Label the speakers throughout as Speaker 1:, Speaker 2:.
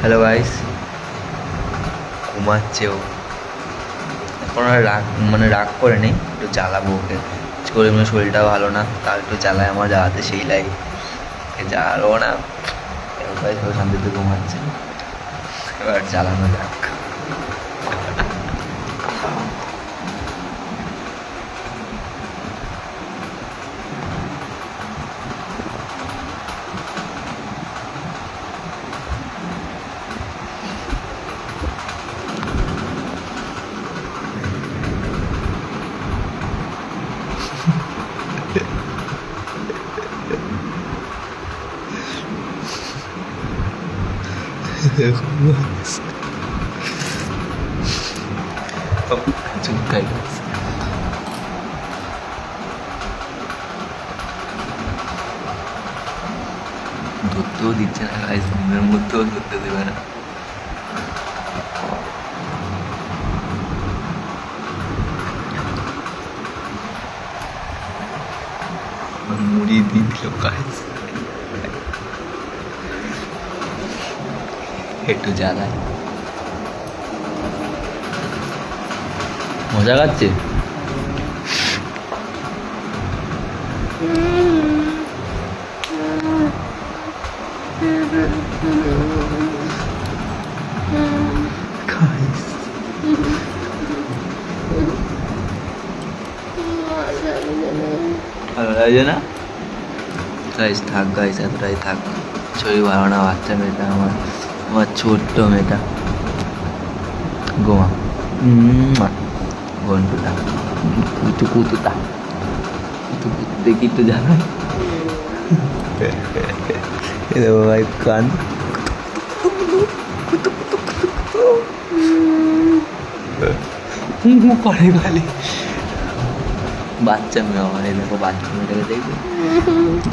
Speaker 1: Hello guys, ঘুমাচ্ছে ও এখন। আর রাগ করে নেই, একটু জ্বালাবো ওকে। করে এমনি শরীরটাও ভালো না, তার একটু জ্বালায় আমার, জ্বালাতে সেই লাগে। জ্বালাবো না, এবার শান্তিতে ঘুমাচ্ছে, এবার জ্বালানো যাক। চুপকাই ধরতেও দিচ্ছে না গাইস, ঘুমের মধ্যেও ধরতে দেবে না। মুড়ি দিয়ে দিল গাইস, একটু জ্বালায়, মজা পাচ্ছে। ভালো লাগছে না গাইস? থাক গাইস, এতটাই থাক। শরীর ভালো না, বাচ্চা মেয়েটা আমার, আমার ছোট্ট মেয়েটা। গোমা ঘন্টুটা, একটু কুতুটা, দেখি একটু জানাই। ভাই কান করে খালি। বাচ্চা মেয়ে আমার, এই দেখো বাচ্চা মেয়েটাকে দেখবে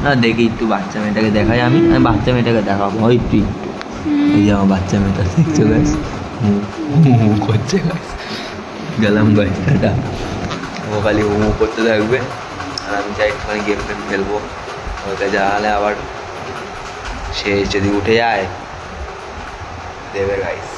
Speaker 1: না? দেখি একটু বাচ্চা মেয়েটাকে দেখাই, আমি বাচ্চা মেয়েটাকে দেখাবো একটু একটু। এই যে আমার বাচ্চা মেয়েটা দেখছো গাছ, করছে গাছ। গেলাম গাছ, টাটা। ও খালি হুমু করতে থাকবে, আর আমি চাই একটুখানি গেম ফেম খেলবো। ওকে জানালে আবার সে যদি উঠে যায় দেবে গাইস।